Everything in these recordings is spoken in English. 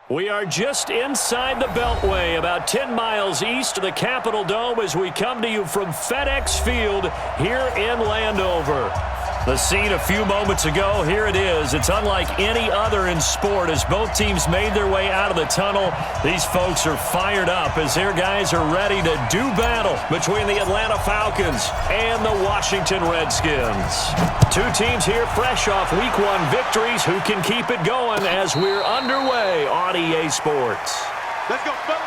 We are just inside the Beltway, about 10 miles east of the Capitol Dome as we come to you from FedEx Field here in Landover. The scene a few moments ago, here it is. It's unlike any other in sport as both teams made their way out of the tunnel. These folks are fired up as their guys are ready to do battle between the Atlanta Falcons and the Washington Redskins. Two teams here fresh off Week 1 victories who can keep it going as we're underway on EA Sports. Let's go, fellas.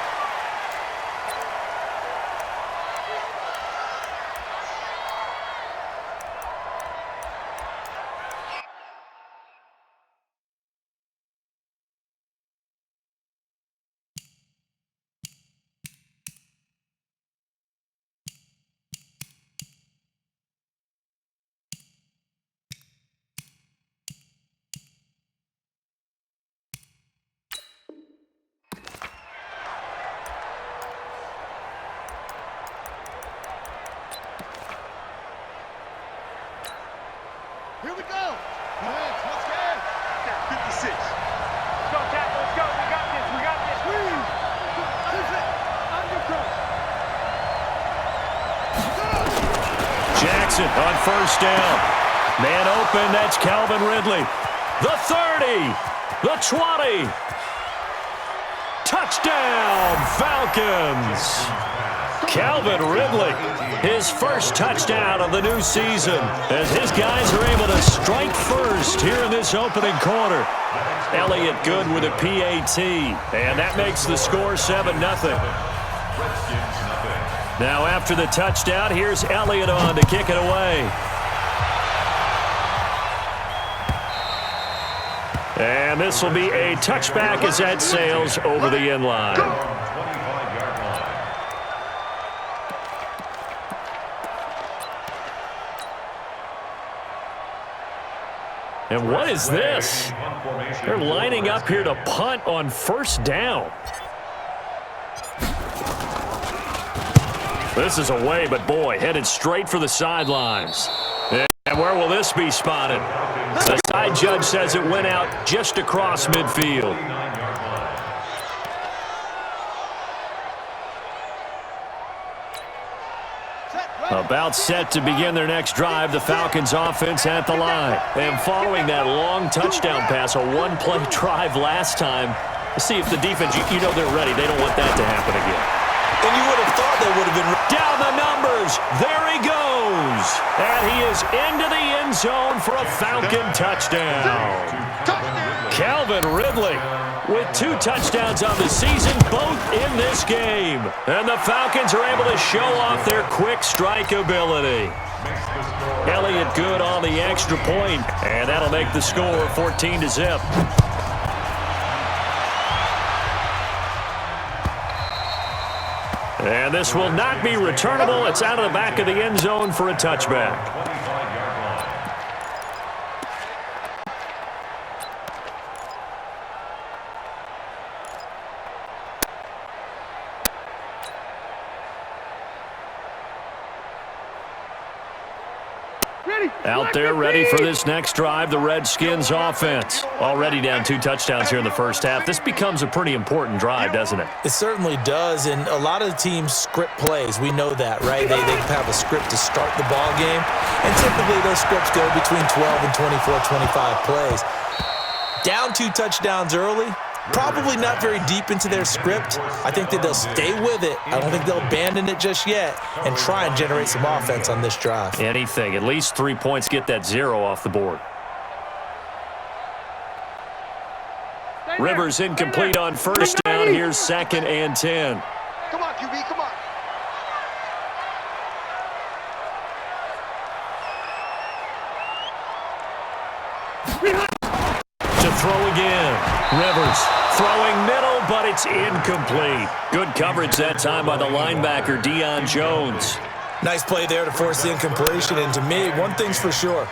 Here we go. Let's go. 56. Go, Jack. Let's go. We got this. We got this. Jackson on first down. Man open, that's Calvin Ridley. The 30. The 20. Touchdown, Falcons. Calvin Ridley, his first touchdown of the new season as his guys are able to strike first here in this opening quarter. Elliott good with a PAT, and that makes the score 7-0. Now after the touchdown, here's Elliott on to kick it away. And this will be a touchback as that sails over the end line. And what is this? They're lining up here to punt on first down. This is away, but boy, headed straight for the sidelines. And where will this be spotted? The side judge says it went out just across midfield. About set to begin their next drive, the Falcons offense at the line. And following that long touchdown pass, a one-play drive last time, let's see if the defense, you know they're ready. They don't want that to happen again. And you would have thought they would have been. Down the numbers. There he goes. And he is into the end zone for a Falcon touchdown. Calvin Ridley with 2 touchdowns on the season, both in this game. And the Falcons are able to show off their quick strike ability. Elliott good on the extra point, and that'll make the score 14-0. And this will not be returnable. It's out of the back of the end zone for a touchback. Out there ready for this next drive, the Redskins offense. Already down 2 touchdowns here in the first half. This becomes a pretty important drive, doesn't it? It certainly does, and a lot of teams script plays. We know that, right? They have a script to start the ball game, and typically those scripts go between 12 and 24, 25 plays. Down 2 touchdowns early, probably not very deep into their script. I think that they'll stay with it. I don't think they'll abandon it just yet and try and generate some offense on this drive. Anything. At least 3 points, get that 0 off the board. Rivers incomplete on first down. Here's 2nd and 10. Come on, QB, come on. To throw again. Rivers throwing middle, but it's incomplete. Good coverage that time by the linebacker, Deion Jones. Nice play there to force the incompletion, and to me, one thing's for sure.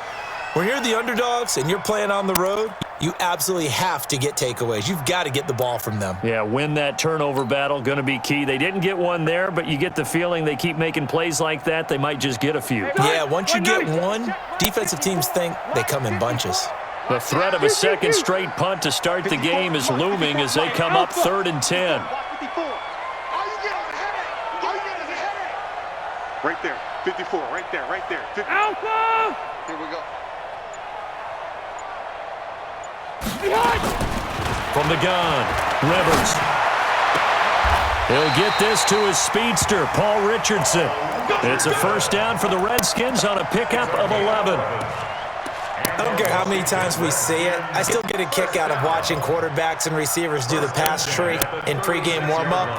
When you're the underdogs and you're playing on the road, you absolutely have to get takeaways. You've got to get the ball from them. Yeah, win that turnover battle, going to be key. They didn't get one there, but you get the feeling they keep making plays like that, they might just get a few. Yeah, once you get one, defensive teams think they come in bunches. The threat of a second straight punt to start the game is looming as they come up 3rd and 10. Right there, 54, right there, right there. 50. Alpha! Here we go. From the gun, Rivers. He'll get this to his speedster, Paul Richardson. It's a first down for the Redskins on a pickup of 11. I don't care how many times we see it. I still get a kick out of watching quarterbacks and receivers do the pass tree in pregame warm-up.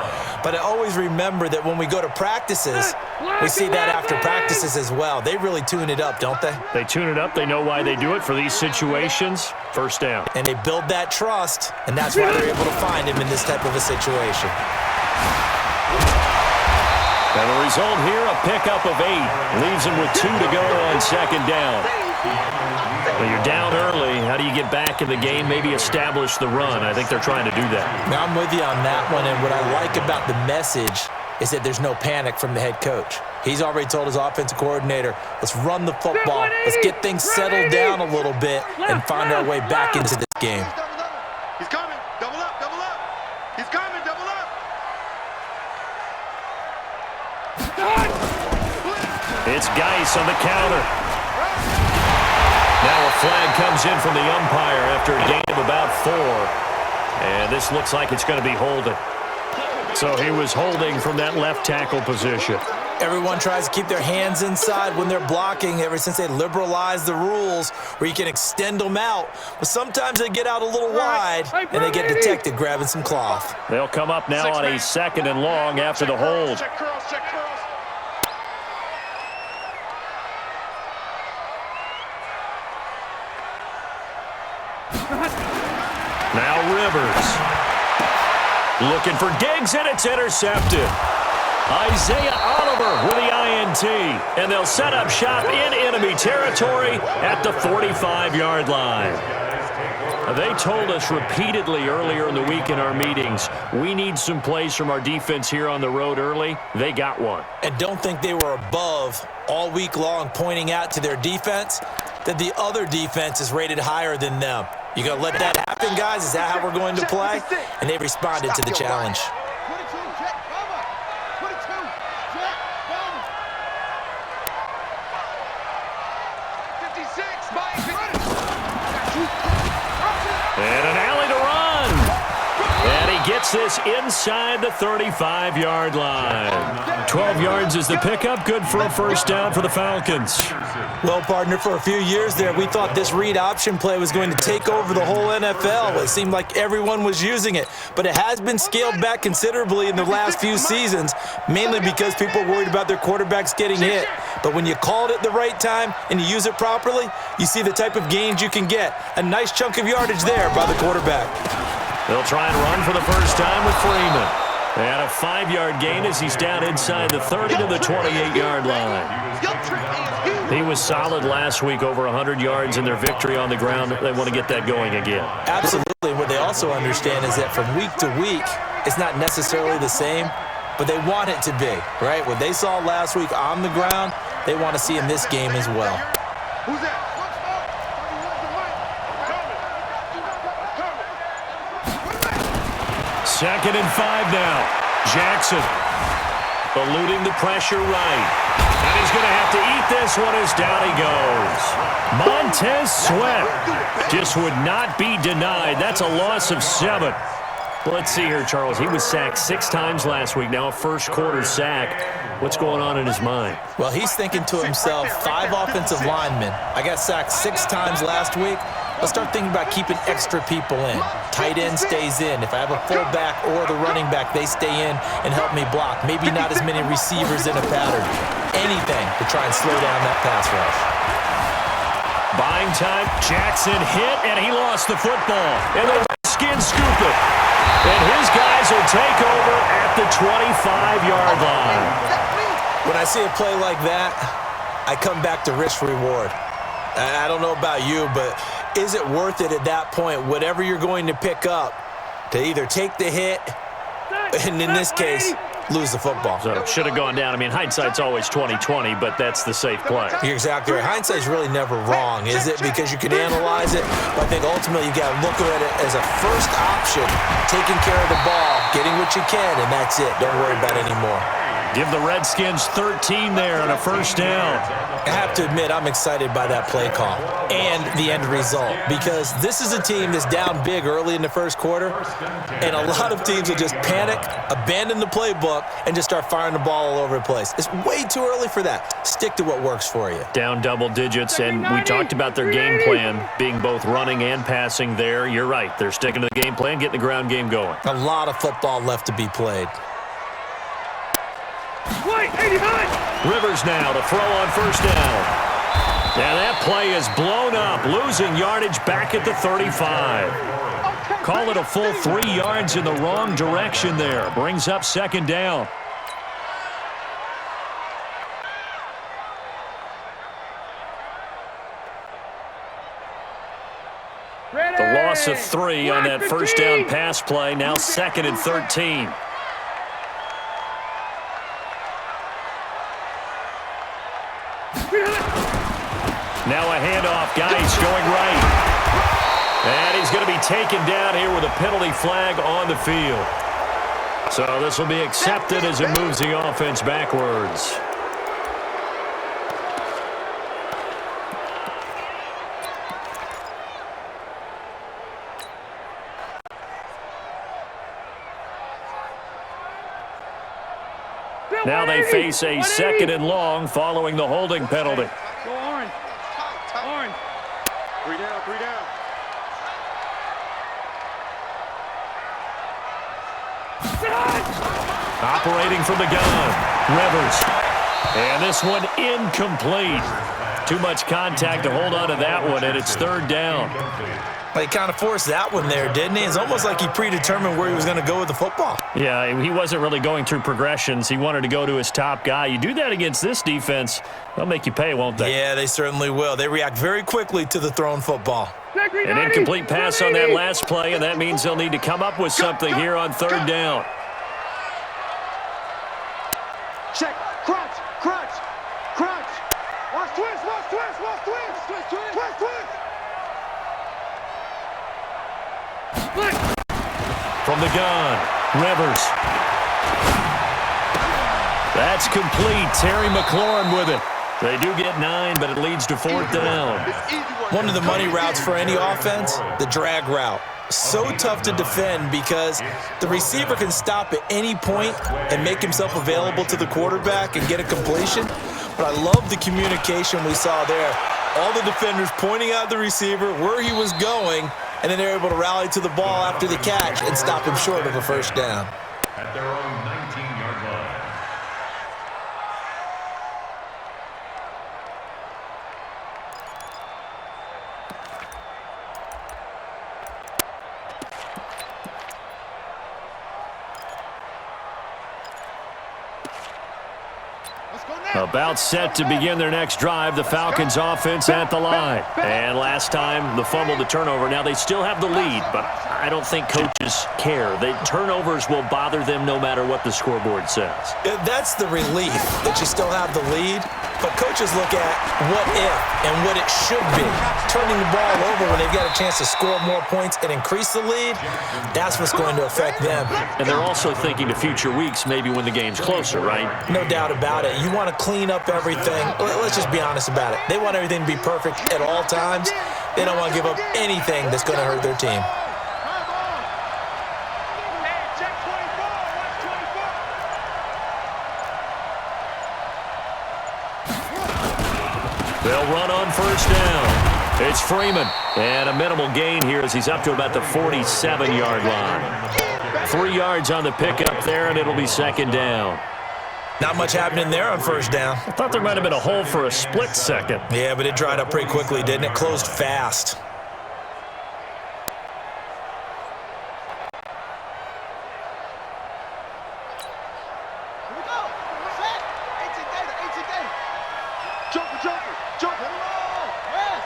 But I always remember that when we go to practices, we see that after practices as well. They really tune it up, don't they? They tune it up. They know why they do it for these situations. First down. And they build that trust, and that's why they're able to find him in this type of a situation. And the result here, a pickup of 8. Leaves him with 2 to go on second down. Well, you're down early. How do you get back in the game? Maybe establish the run. I think they're trying to do that. Now, I'm with you on that one, and what I like about the message is that there's no panic from the head coach. He's already told his offensive coordinator, let's run the football, let's get things settled down a little bit, and find our way back into this game. He's coming. Double up, double up. He's coming, double up. It's Geis on the counter. Now a flag comes in from the umpire after a gain of about 4. And this looks like it's going to be holding. So he was holding from that left tackle position. Everyone tries to keep their hands inside when they're blocking ever since they liberalized the rules where you can extend them out. But sometimes they get out a little wide and they get detected grabbing some cloth. They'll come up now on a 2nd and long after the hold. Check curls, check curls. Now Rivers. Looking for Diggs, and it's intercepted. Isaiah Oliver with the INT. And they'll set up shop in enemy territory at the 45-yard line. They told us repeatedly earlier in the week in our meetings, we need some plays from our defense here on the road early. They got one. And don't think they were above all week long pointing out to their defense that the other defense is rated higher than them. You going to let that happen, guys? Is that how we're going to play? And they responded to the challenge. 22, check, cover. 22, check, cover. 56, Mike. And an alley to run. And he gets this inside the 35-yard line. 12 yards is the pickup. Good for a first down for the Falcons. Well, partner, for a few years there, we thought this read option play was going to take over the whole NFL. It seemed like everyone was using it, but it has been scaled back considerably in the last few seasons, mainly because people are worried about their quarterbacks getting hit. But when you call it at the right time and you use it properly, you see the type of gains you can get. A nice chunk of yardage there by the quarterback. They'll try and run for the first time with Freeman. And a 5-yard gain as he's down inside the 30 to the 28-yard line. He was solid last week, over 100 yards in their victory on the ground. They want to get that going again. Absolutely. What they also understand is that from week to week, it's not necessarily the same, but they want it to be, right? What they saw last week on the ground, they want to see in this game as well. Who's that? 2nd and 5 now. Jackson eluding the pressure right. And he's going to have to eat this one as down he goes. Montez Sweat just would not be denied. That's a loss of 7. Let's see here, Charles. He was sacked 6 times last week. Now a first-quarter sack. What's going on in his mind? Well, he's thinking to himself, 5 offensive linemen. I got sacked 6 times last week. Let's start thinking about keeping extra people in. Tight end stays in. If I have a fullback or the running back, they stay in and help me block. Maybe not as many receivers in a pattern. Anything to try and slow down that pass rush. Buying time. Jackson hit, and he lost the football. And the Redskins scoop it. And his guys will take over at the 25-yard line. When I see a play like that, I come back to risk reward. I don't know about you, but is it worth it at that point, whatever you're going to pick up, to either take the hit and in this case, lose the football. So should have gone down. I mean, hindsight's always 20/20, but that's the safe play. You're exactly right. Hindsight's really never wrong, is it? Because you can analyze it, but I think ultimately you got to look at it as a first option, taking care of the ball, getting what you can, and that's it. Don't worry about it anymore. Give the Redskins 13 there on a first down. I have to admit, I'm excited by that play call and the end result, because this is a team that's down big early in the first quarter, and a lot of teams will just panic, abandon the playbook, and just start firing the ball all over the place. It's way too early for that. Stick to what works for you. Down double digits, and we talked about their game plan being both running and passing there. You're right. They're sticking to the game plan, getting the ground game going. A lot of football left to be played. Rivers now to throw on first down. Now that play is blown up, losing yardage back at the 35. Call it a full 3 yards in the wrong direction there. Brings up second down. The loss of 3 on that first down pass play. Now 2nd and 13. Now a handoff. Geis going right. And he's going to be taken down here with a penalty flag on the field. So this will be accepted as it moves the offense backwards. Now they face a 2nd and long following the holding penalty. Go Orange. Orange. 3 down, 3 down. Operating from the gun. Rivers. And this one incomplete. Too much contact to hold on to that one, and it's 3rd down. He kind of forced that one there, didn't he? It's almost like he predetermined where he was going to go with the football. Yeah, he wasn't really going through progressions. He wanted to go to his top guy. You do that against this defense, they'll make you pay, won't they? Yeah, they certainly will. They react very quickly to the thrown football. An incomplete pass on that last play, and that means they'll need to come up with something here on 3rd down. Check. Crunch. Crunch. Crunch. Watch twist. Watch twist. Watch twist. Twist. Twist. Twist. Twist. From the gun, Rivers. That's complete. Terry McLaurin with it. They do get 9, but it leads to 4th down. One of the money routes for any offense, the drag route. So tough to defend because the receiver can stop at any point and make himself available to the quarterback and get a completion. But I love the communication we saw there. All the defenders pointing out the receiver, where he was going, and then they're able to rally to the ball after the catch and stop him short of a first down. At their own 19-yard line. About set to begin their next drive, the Falcons offense at the line. And last time, the fumble, the turnover. Now they still have the lead, but I don't think coaches care. The turnovers will bother them no matter what the scoreboard says. That's the relief that you still have the lead, but coaches look at what if and what it should be. Turning the ball over when they've got a chance to score more points and increase the lead, that's what's going to affect them. And they're also thinking to future weeks, maybe when the game's closer, right? No doubt about it. You want to clean up everything. Let's just be honest about it. They want everything to be perfect at all times. They don't want to give up anything that's going to hurt their team. They'll run on first down. It's Freeman. And a minimal gain here as he's up to about the 47-yard line. 3 yards on the pickup there, and it'll be 2nd down. Not much happening there on first down. I thought there might have been a hole for a split second. Yeah, but it dried up pretty quickly, didn't it? Closed fast. Here we go. Set. 18 data. 18 data. Jumper. Jumper. Jumper. Yes.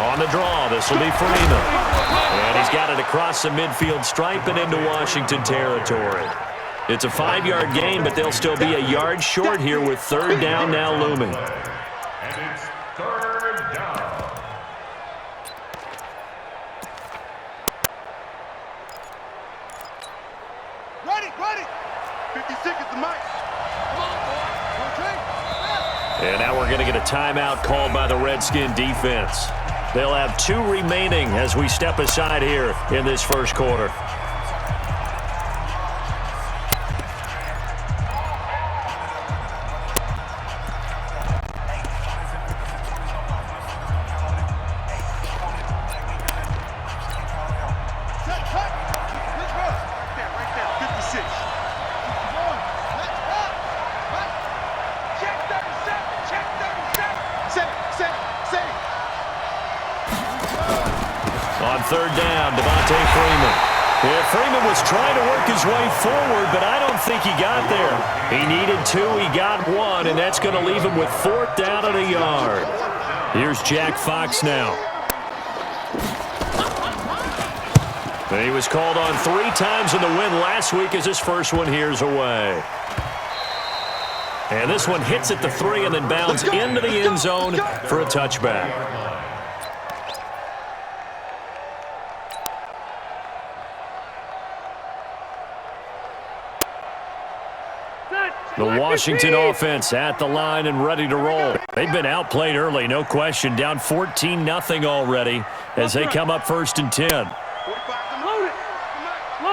On the draw, this will be Freeman. And he's got it across the midfield stripe and into Washington territory. It's a 5-yard gain, but they'll still be a yard short here with third down now looming. And it's third down. Ready. 50 seconds to Mike. Come on, boy. And now we're going to get a timeout called by the Redskin defense. They'll have 2 remaining as we step aside here in this first quarter. Right there. 56. On third down, Devontae Freeman. Yeah, Freeman was trying to work his way forward, but I don't think he got there. He needed 2, he got 1, and that's going to leave him with fourth down and a yard. Here's Jack Fox now. He was called on 3 times in the win last week as his first one here's away. And this one hits at the 3 and then bounds into the end zone for a touchback. The Washington offense at the line and ready to roll. They've been outplayed early, no question. Down 14-0 already as they come up first and 10. Load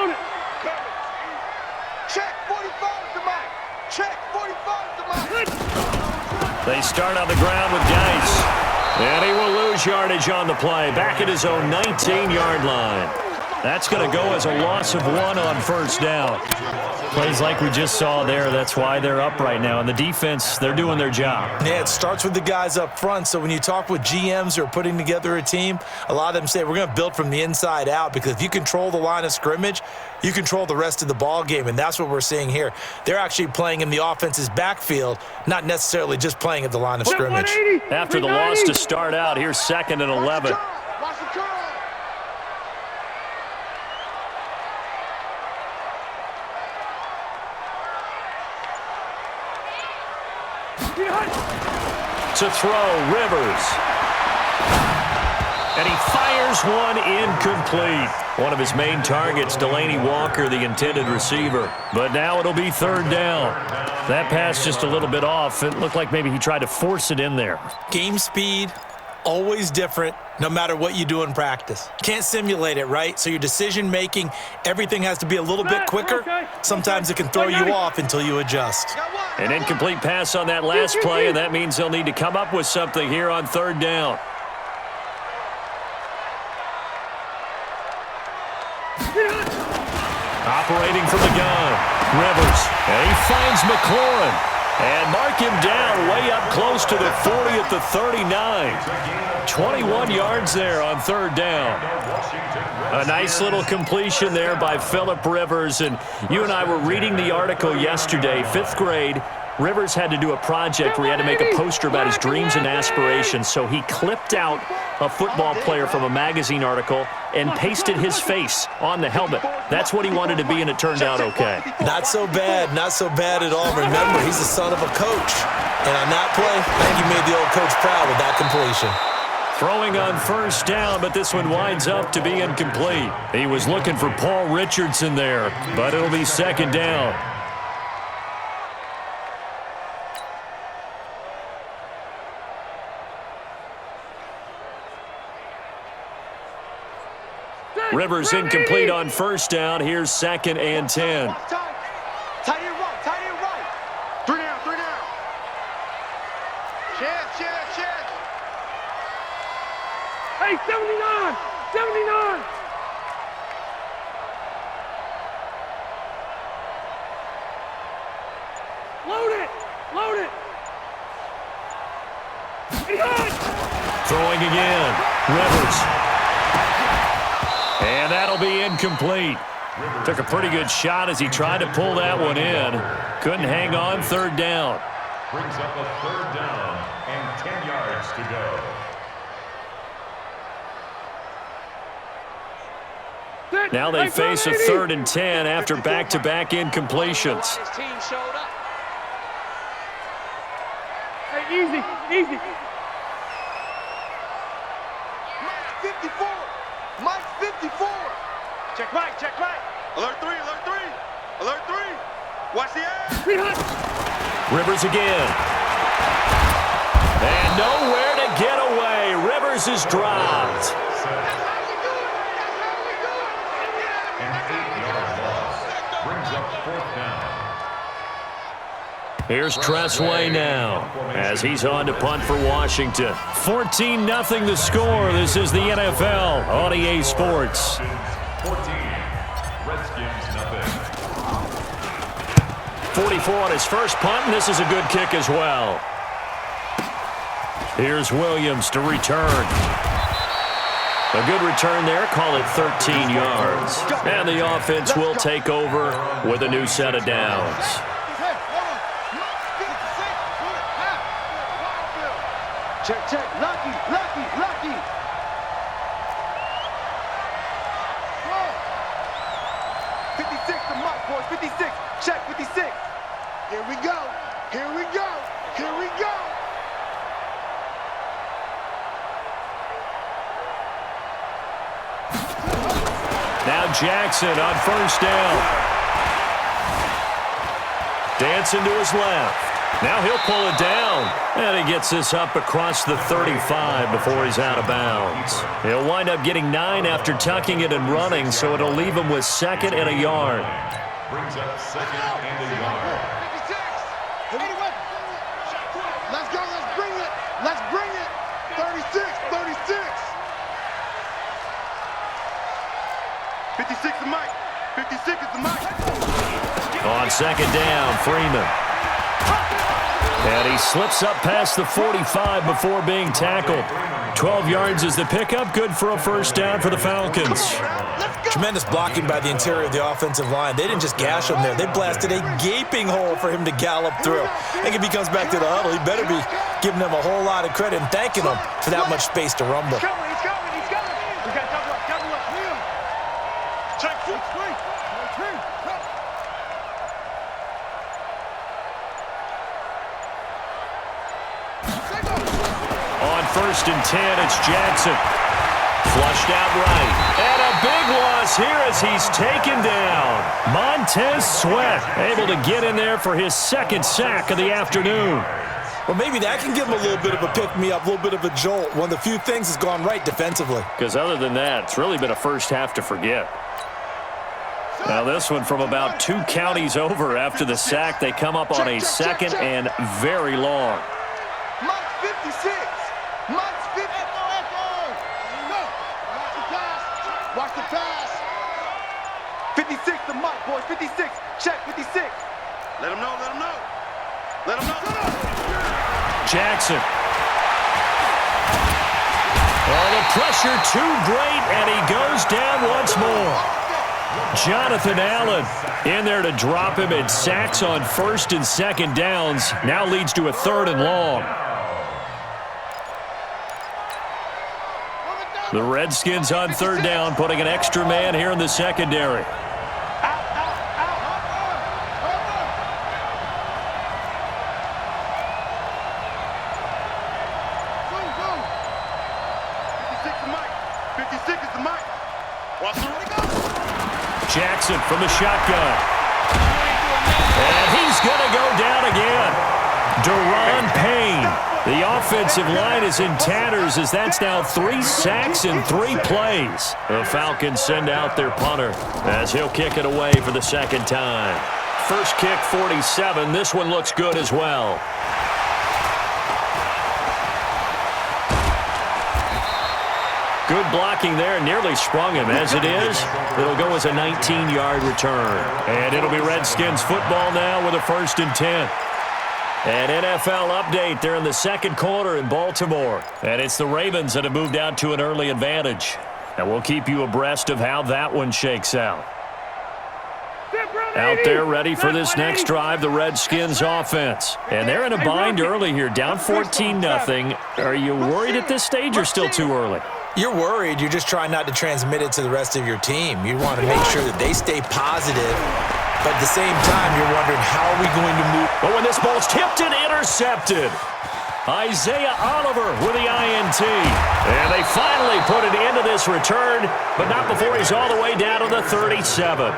it. Check 45 to Mike. Check 45 to Mike. They start on the ground with Geis. And he will lose yardage on the play. Back at his own 19-yard line. That's going to go as a loss of 1 on first down. Plays like we just saw there, that's why they're up right now. And the defense, they're doing their job. Yeah, it starts with the guys up front. So when you talk with GMs who are putting together a team, a lot of them say we're going to build from the inside out, because if you control the line of scrimmage, you control the rest of the ball game, and that's what we're seeing here. They're actually playing in the offense's backfield, not necessarily just playing at the line of scrimmage. After the loss to start out, here's 2nd and 11. Watch the curl. To throw, Rivers. And he fires one incomplete. One of his main targets, Delaney Walker, the intended receiver. But now it'll be third down. That pass just a little bit off. It looked like maybe he tried to force it in there. Game speed, always different, no matter what you do in practice. Can't simulate it, right? So your decision-making, everything has to be a little bit quicker. Sometimes it can throw you off until you adjust. An incomplete pass on that last play, and that means they'll need to come up with something here on third down. Operating from the gun, Rivers, and he finds McLaurin. And mark him down way up close to the 40 at the 39. 21 yards there on third down. A nice little completion there by Phillip Rivers. And you and I were reading the article yesterday, 5th grade. Rivers had to do a project where he had to make a poster about his dreams and aspirations. So he clipped out a football player from a magazine article and pasted his face on the helmet. That's what he wanted to be, and it turned out okay. Not so bad at all. Remember, he's the son of a coach. And on that play, I think he made the old coach proud with that completion. Throwing on first down, but this one winds up to be incomplete. He was looking for Paul Richardson there, but it'll be second down. Rivers incomplete on first down. Here's 2nd and 10. Tight end right. 3 down. Chance. Hey, 79! Load it! Throwing again. Rivers. And that'll be incomplete. Took a pretty good shot as he tried to pull that one in. Couldn't hang on, third down. Brings up a third down and 10 yards to go. Now they face a 3rd and 10 after back-to-back incompletions. His team showed up. Hey, easy. Mike's 54. Mike's 54. Check Mike. Alert 3. Alert 3. Watch the air. Rivers again. And nowhere to get away. Rivers is dropped. An 8-yard loss brings up 4th down. Here's Tressway now as he's on to punt for Washington. 14-0 the score. This is the NFL on EA Sports. 14. Redskins, nothing. 44 on his first punt, and this is a good kick as well. Here's Williams to return. A good return there, call it 13 yards. And the offense will take over with a new set of downs. Check. Lucky. 56 to Mike, boys. 56. Check 56. Here we go. Now Jackson on first down. Dancing to his left. Now he'll pull it down. And he gets this up across the 35 before he's out of bounds. He'll wind up getting 9 after tucking it and running, so it'll leave him with 2nd and a yard. Brings up 2nd and a yard. 56. Let's go. Let's bring it. 36. 56 to Mike. 56 is the Mike. On 2nd down, Freeman. And he slips up past the 45 before being tackled. 12 yards is the pickup. Good for a first down for the Falcons. Tremendous blocking by the interior of the offensive line. They didn't just gash him there. They blasted a gaping hole for him to gallop through. I think if he comes back to the huddle, he better be giving them a whole lot of credit and thanking them for that much space to rumble. He's coming. We got double up. Check. On 1st and 10, it's Jackson. Flushed out right. And a big loss here as he's taken down. Montez Sweat able to get in there for his 2nd sack of the afternoon. Well, maybe that can give him a little bit of a pick-me-up, a little bit of a jolt. One of the few things that's gone right defensively. Because other than that, it's really been a first half to forget. Now this one from about 2 counties over after the sack. They come up on a 2nd and very long. Mike's 56. Mike's 50. Watch the pass. 56 to Mike, boys. 56. Check 56. Let him know. Jackson. Oh, the pressure too great, and he goes down once more. Jonathan Allen in there to drop him, and sacks on 1st and 2nd downs. Now leads to a 3rd and long. The Redskins on 3rd down, putting an extra man here in the secondary. Jackson from the shotgun. And he's going to go down again. Deron Payne. The offensive line is in tatters as that's now 3 sacks in 3 plays. The Falcons send out their punter as he'll kick it away for the 2nd time. First kick, 47. This one looks good as well. Good blocking there, nearly sprung him. As it is, it'll go as a 19-yard return. And it'll be Redskins football now with a 1st and 10. An NFL update. They're in the 2nd quarter in Baltimore. And it's the Ravens that have moved out to an early advantage. And we'll keep you abreast of how that one shakes out. Out there ready for this next drive, the Redskins offense. And they're in a bind early here, down 14-0. Are you worried at this stage or still too early? You're worried. You're just trying not to transmit it to the rest of your team. You want to make sure that they stay positive, but at the same time, you're wondering, how are we going to move? But when this ball's tipped and intercepted, Isaiah Oliver with the INT. And they finally put an end to this return, but not before he's all the way down to the 37.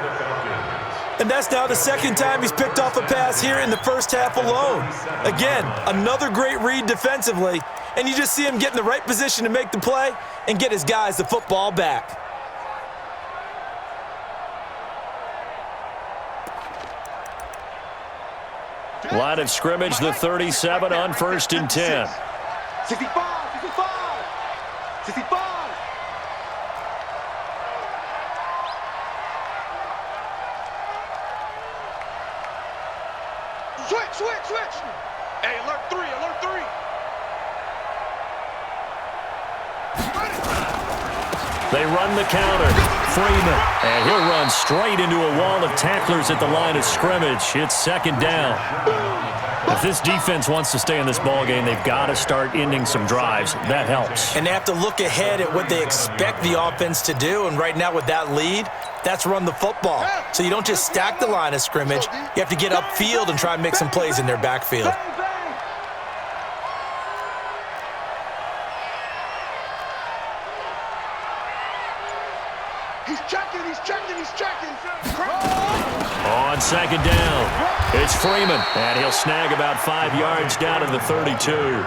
And that's now the second time he's picked off a pass here in the first half alone. Again, another great read defensively, and you just see him get in the right position to make the play and get his guys the football back. Line of scrimmage, the 37 on 1st and 10. 65, 65, 65. Switch. Hey, alert 3, alert 3. They run the counter. Freeman. And he'll run straight into a wall of tacklers at the line of scrimmage. It's 2nd down. If this defense wants to stay in this ballgame, they've got to start ending some drives. That helps. And they have to look ahead at what they expect the offense to do. And right now with that lead, that's run the football. So you don't just stack the line of scrimmage. You have to get upfield and try and make some plays in their backfield. He's checking. On 2nd down, it's Freeman. And he'll snag about 5 yards down to the 32.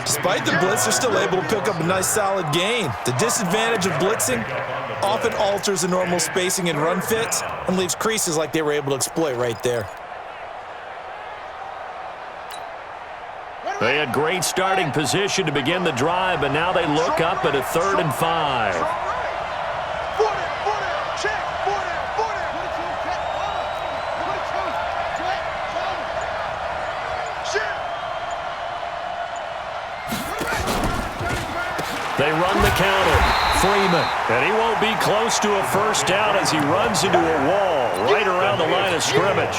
Despite the blitz, they're still able to pick up a nice solid gain. The disadvantage of blitzing often alters the normal spacing and run fits and leaves creases like they were able to exploit right there. They had great starting position to begin the drive, but now they look up at a 3rd and 5. They run the counter. Freeman. And he won't be close to a 1st down as he runs into a wall right around the line of scrimmage.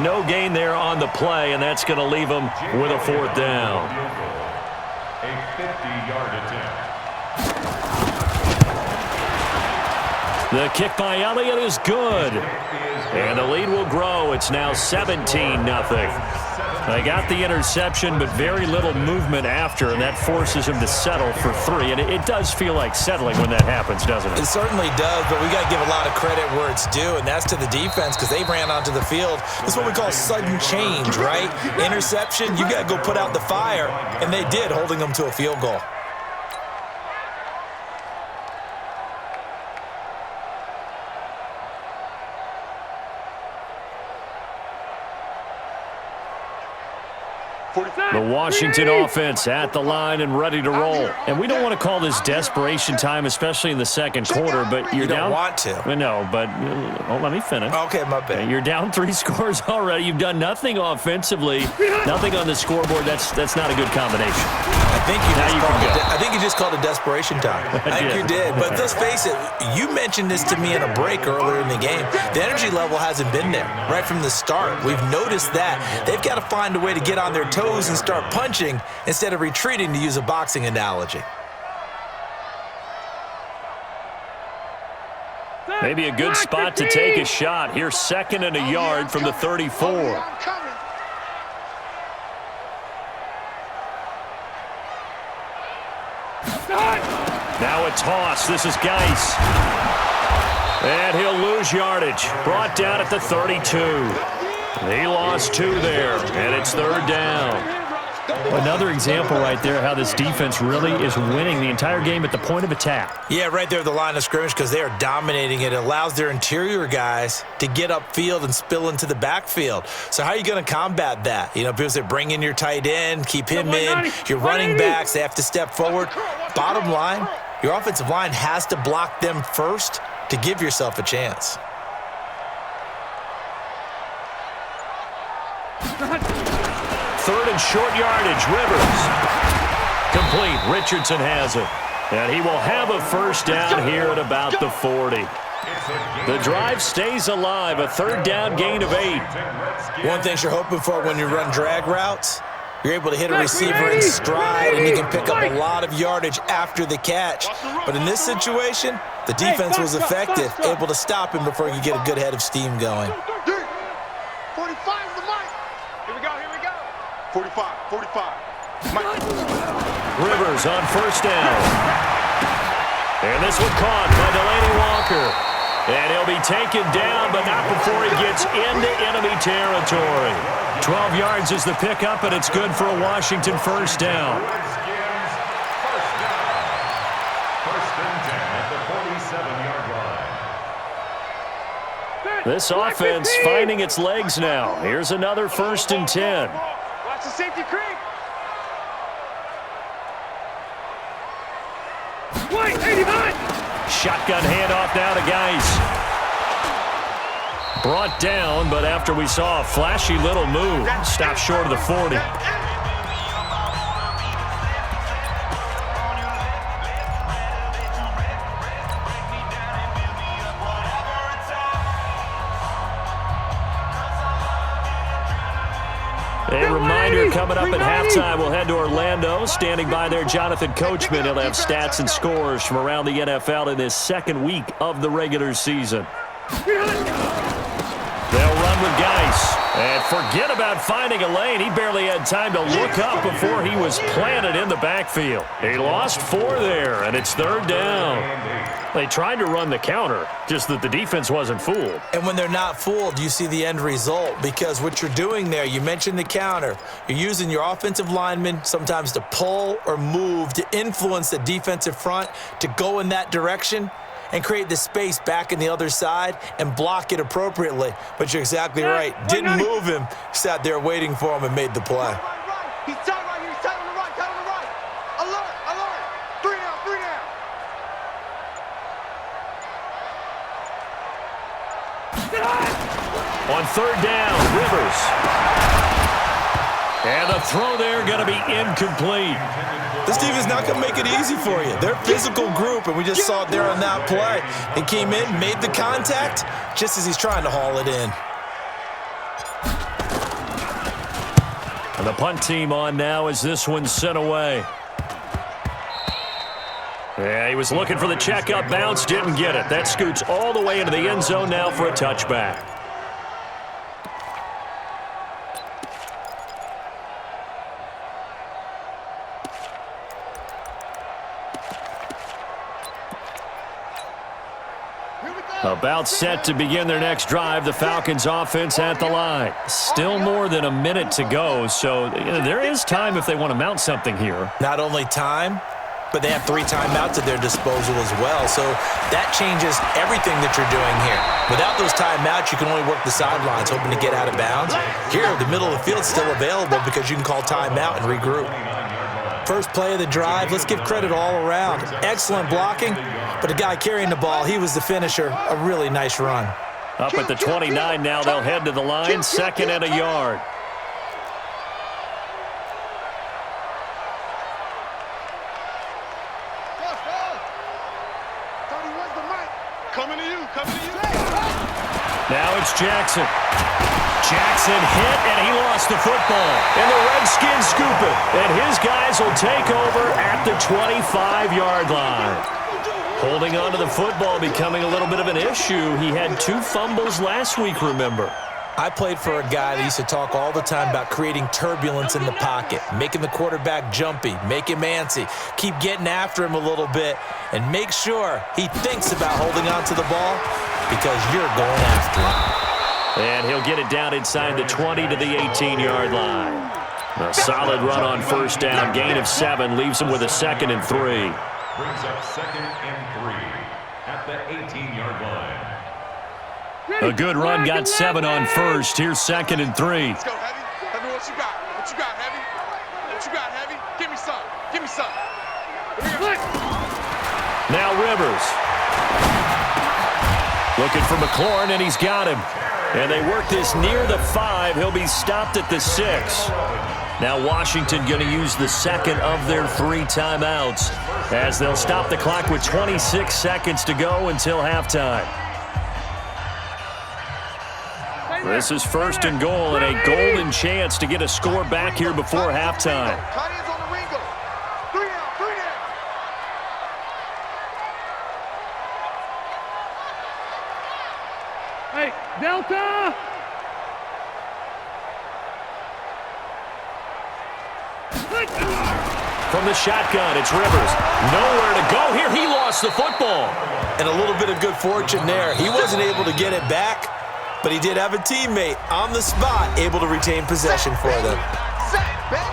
No gain there on the play, and that's going to leave him with a 4th down. A 50-yard attempt. The kick by Elliott is good. And the lead will grow. It's now 17-0. They got the interception, but very little movement after, and that forces him to settle for 3. And it does feel like settling when that happens, doesn't it? It certainly does, but we got to give a lot of credit where it's due, and that's to the defense because they ran onto the field. It's what we call sudden change, right? Interception, you got to go put out the fire, and they did, holding them to a field goal. The Washington offense at the line and ready to roll. And we don't want to call this desperation time, especially in the 2nd quarter, but you're down. You don't want to. No, but let me finish. Okay, my bad. You're down 3 scores already. You've done nothing offensively, nothing on the scoreboard. That's not a good combination. I think you just called it desperation time. I think you did. But let's face it, you mentioned this to me in a break earlier in the game. The energy level hasn't been there right from the start. We've noticed that. They've got to find a way to get on their toes and start punching instead of retreating, to use a boxing analogy. Maybe a good spot to take a shot. Here's 2nd and a yard from the 34. Now a toss. This is Geis. And he'll lose yardage. Brought down at the 32. He lost 2 there, and it's 3rd down. Another example right there how this defense really is winning the entire game at the point of attack. Yeah, right there at the line of scrimmage because they are dominating it. It allows their interior guys to get upfield and spill into the backfield. So how are you going to combat that? You know, people say bring in your tight end, keep him in. Your running backs, they have to step forward. Bottom line, your offensive line has to block them first to give yourself a chance. Third and short yardage, Rivers. Complete. Richardson has it. And he will have a 1st down here at about the 40. The drive stays alive. A 3rd down gain of 8. One thing you're hoping for when you run drag routes You're able to hit a receiver in stride, and you can pick up a lot of yardage after the catch. But in this situation, the defense was effective, able to stop him before he could get a good head of steam going. 45 is the mic. Here we go, here we go. 45, 45. Mike. Rivers on first down. And this one caught by Delaney Walker. And he'll be taken down, but not before he gets into enemy territory. 12 yards is the pickup, and it's good for a Washington first down. Redskins, first down. First and 10 at the 47-yard line. This offense finding its legs now. Here's another first and 10. Watch the safety creep. Shotgun handoff now to Geis. Brought down, but after we saw a flashy little move, stopped short of the 40. A reminder coming up at halftime, we'll head to Orlando. Standing by there, Jonathan Coachman. He'll have stats and scores from around the NFL in this second week of the regular season. They'll run with Geis. And forget about finding a lane. He barely had time to look up before he was planted in the backfield. He lost 4 there, and it's third down. They tried to run the counter, just that the defense wasn't fooled. And when they're not fooled, you see the end result, because what you're doing there, you mentioned the counter. You're using your offensive linemen sometimes to pull or move to influence the defensive front to go in that direction and create the space back in the other side and block it appropriately. But you're exactly right. Didn't move him, sat there waiting for him and made the play. He's tight right here. He's tight on the right. Tight on the right. Alert. Alert. 3 down. 3 down. On third down, Rivers. And the throw there going to be incomplete. This team is not going to make it easy for you. They're a physical group, and we just saw it there on that play. He came in, made the contact, just as he's trying to haul it in. And the punt team on now as this one's sent away. Yeah, he was looking for the checkup bounce, didn't get it. That scoots all the way into the end zone now for a touchback. About set to begin their next drive, the Falcons offense at the line. Still more than a minute to go, so there is time if they want to mount something here. Not only time, but they have 3 timeouts at their disposal as well, so that changes everything that you're doing here. Without those timeouts, you can only work the sidelines, hoping to get out of bounds. Here, the middle of the field's still available because you can call timeout and regroup. First play of the drive, let's give credit all around. Excellent blocking, but the guy carrying the ball, he was the finisher. A really nice run. Up at the 29 now, they'll head to the line, 2nd and a yard. Coming to you, coming to you. Now it's Jackson. Jackson hit, and he lost the football. And the Redskins scoop it. And his guys will take over at the 25-yard line. Holding on to the football becoming a little bit of an issue. He had 2 fumbles last week, remember. I played for a guy that used to talk all the time about creating turbulence in the pocket, making the quarterback jumpy, make him antsy, keep getting after him a little bit, and make sure he thinks about holding on to the ball because you're going after him. And he'll get it down inside the 20 to the 18-yard line. A solid run on first down. Gain of 7 leaves him with a 2nd and 3. Brings up 2nd and 3 at the 18-yard line. A good run, got 7 on first. Here's 2nd and 3. Let's go, Heavy. Heavy, what you got? What you got, Heavy? What you got, Heavy? Give me some. Give me some. Now Rivers. Looking for McLaurin, and he's got him. And they work this near the 5. He'll be stopped at the 6. Now Washington going to use the 2nd of their 3 timeouts as they'll stop the clock with 26 seconds to go until halftime. This is first and goal and a golden chance to get a score back here before halftime. Tight ends on the Ringo. 3 out, 3 down. Hey, Delta! From the shotgun, it's Rivers. Nowhere to go here. He lost the football. And a little bit of good fortune there. He wasn't able to get it back, but he did have a teammate on the spot able to retain possession for them. Sack, baby.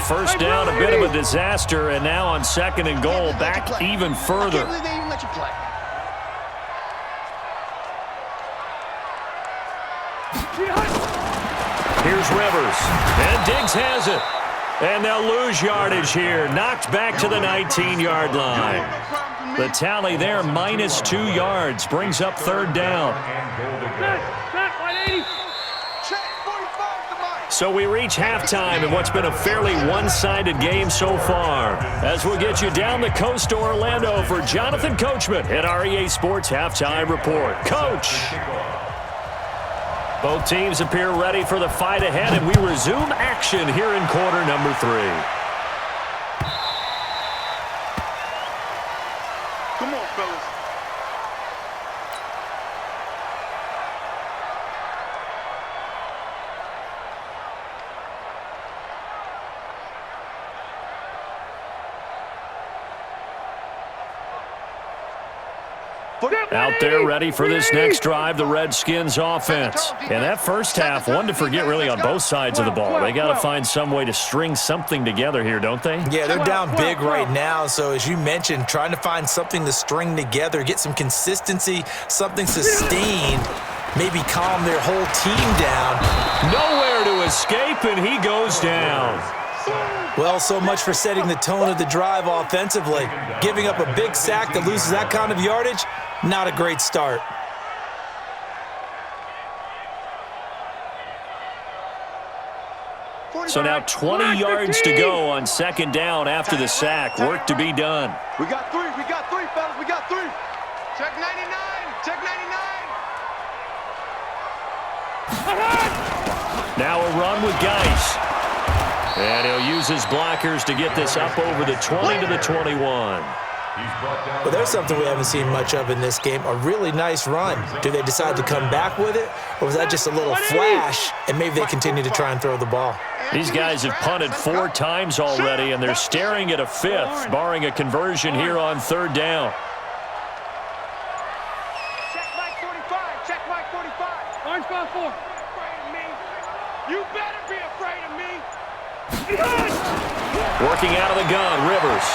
First down, a bit of a disaster, and now on second and goal, back even I further. can't believe they even let you play. Here's Rivers, and Diggs has it. And they'll lose yardage here, knocked back to the 19-yard line. The tally there, minus 2 yards, brings up third down. Back, 180. Check 45 to Mike. So we reach halftime in what's been a fairly one-sided game so far. As we'll get you down the coast to Orlando for Jonathan Coachman at our EA Sports Halftime Report. Coach! Both teams appear ready for the fight ahead, and we resume action here in quarter number 3. Come on, fellas. Out there ready for this next drive, the Redskins offense. And that first half, one to forget really on both sides of the ball. They got to find some way to string something together here, don't they? Yeah, they're down big right now, so as you mentioned, trying to find something to string together, get some consistency, something sustained, maybe calm their whole team down. Nowhere to escape, and he goes down. Well, so much for setting the tone of the drive offensively. Giving up a big sack that loses that kind of yardage, not a great start. So now 20 yards to go on second down after the sack. Work to be done. We got 3, fellas, we got 3. Check 99. Check 99. Now a run with Geis. And he'll use his blockers to get this up over the 20 to the 21. Well, there's something we haven't seen much of in this game, a really nice run. Do they decide to come back with it, or was that just a little flash, and maybe they continue to try and throw the ball? These guys have punted 4 times already, and they're staring at a 5th, barring a conversion here on third down. Check Mike 45. Check Mike 45. Orange ball 4. Afraid of me? You better be afraid of me. Working out of the gun, Rivers.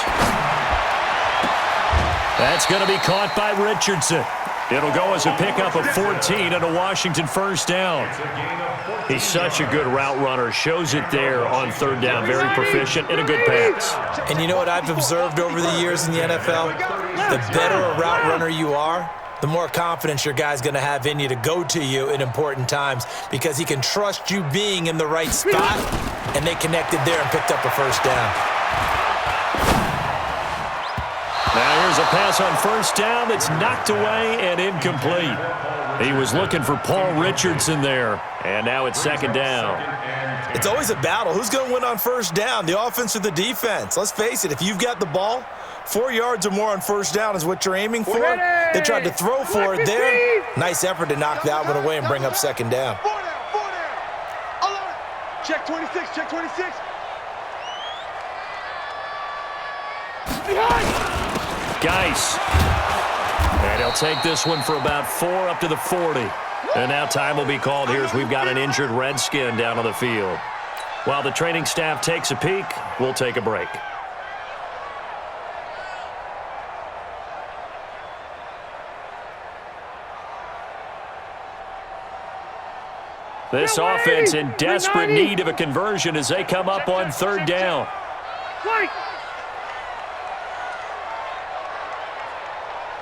That's going to be caught by Richardson. It'll go as a pickup of 14 and a Washington first down. He's such a good route runner. Shows it there on third down. Very proficient and a good pass. And you know what I've observed over the years in the NFL? The better a route runner you are, the more confidence your guy's going to have in you to go to you in important times because he can trust you being in the right spot, and they connected there and picked up a first down. Now here's a pass on first down that's knocked away and incomplete. He was looking for Paul Richardson there, and now it's second down. It's always a battle. Who's going to win on first down, the offense or the defense? Let's face it, if you've got the ball, 4 yards or more on first down is what you're aiming for. They tried to throw for it there. Nice effort to knock that one away and bring up second down. 4 down, 4 down. Alert. Check 26, check 26. Geis. And he'll take this one for about 4 up to the 40. And now time will be called here as we've got an injured Redskin down on the field. While the training staff takes a peek, we'll take a break. This offense in desperate need of a conversion as they come up on third down. Mike.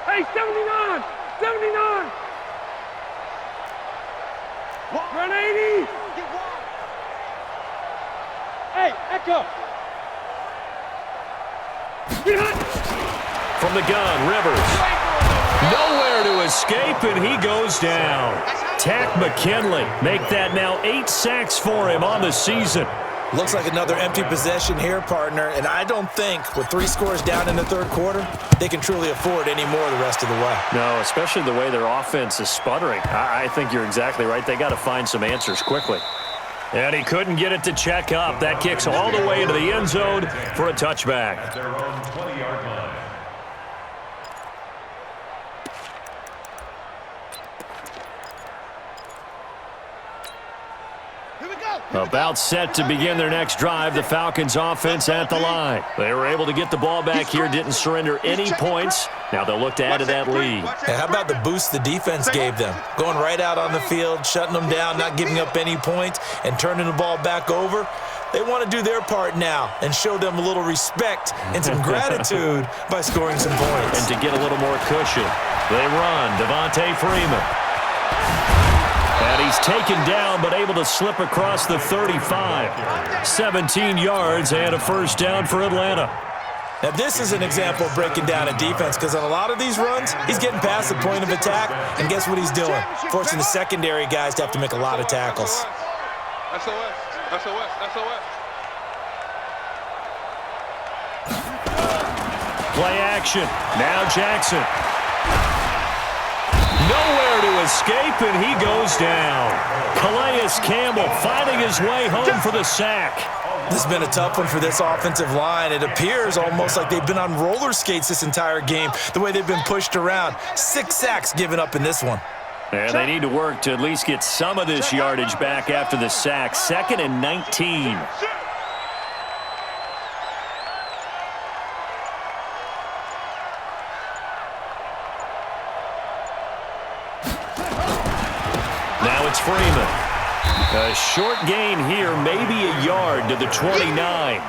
Hey, 79. 79. Run 80. Get wide. Hey, Echo. From the gun, Rivers. Nowhere to escape, and he goes down. Tack McKinley make that now 8 sacks for him on the season. Looks like another empty possession here, partner, and I don't think with 3 scores down in the third quarter, they can truly afford any more the rest of the way. No, especially the way their offense is sputtering. I think you're exactly right. They got to find some answers quickly. And he couldn't get it to check up. That kicks all the way into the end zone for a touchback. At their own 20-yard line. About set to begin their next drive, the Falcons offense at the line. They were able to get the ball back here, didn't surrender any points. Now they'll look to add to that lead. And how about the boost the defense gave them? Going right out on the field, shutting them down, not giving up any points, and turning the ball back over. They want to do their part now and show them a little respect and some gratitude by scoring some points. And to get a little more cushion, they run. Devontae Freeman. And he's taken down, but able to slip across the 35. 17 yards and a first down for Atlanta. Now, this is an example of breaking down a defense because on a lot of these runs, he's getting past the point of attack, and guess what he's doing? Forcing the secondary guys to have to make a lot of tackles. SOS, SOS, SOS. Play action. Now Jackson. Nowhere to escape, and he goes down. Calais Campbell finding his way home for the sack. This has been a tough one for this offensive line. It appears almost like they've been on roller skates this entire game, the way they've been pushed around. 6 sacks given up in this one. And they need to work to at least get some of this yardage back after the sack. 2nd and 19. Now it's Freeman. A short gain here, maybe a yard to the 29.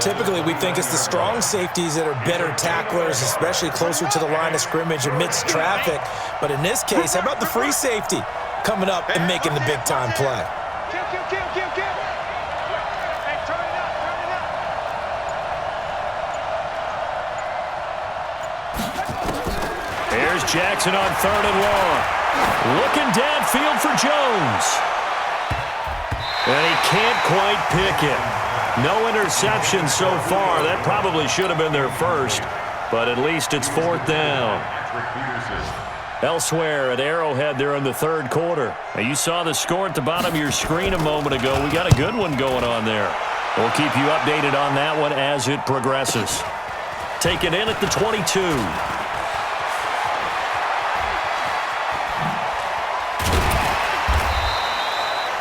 Typically, we think it's the strong safeties that are better tacklers, especially closer to the line of scrimmage amidst traffic. But in this case, how about the free safety coming up and making the big-time play? Kill. Hey, turn it up. Here's Jackson on 3rd and long. Looking downfield for Jones. And he can't quite pick it. No interception so far. That probably should have been their first, but at least it's 4th down. Elsewhere at Arrowhead there in the 3rd quarter. Now, you saw the score at the bottom of your screen a moment ago. We got a good one going on there. We'll keep you updated on that one as it progresses. Taken in at the 22.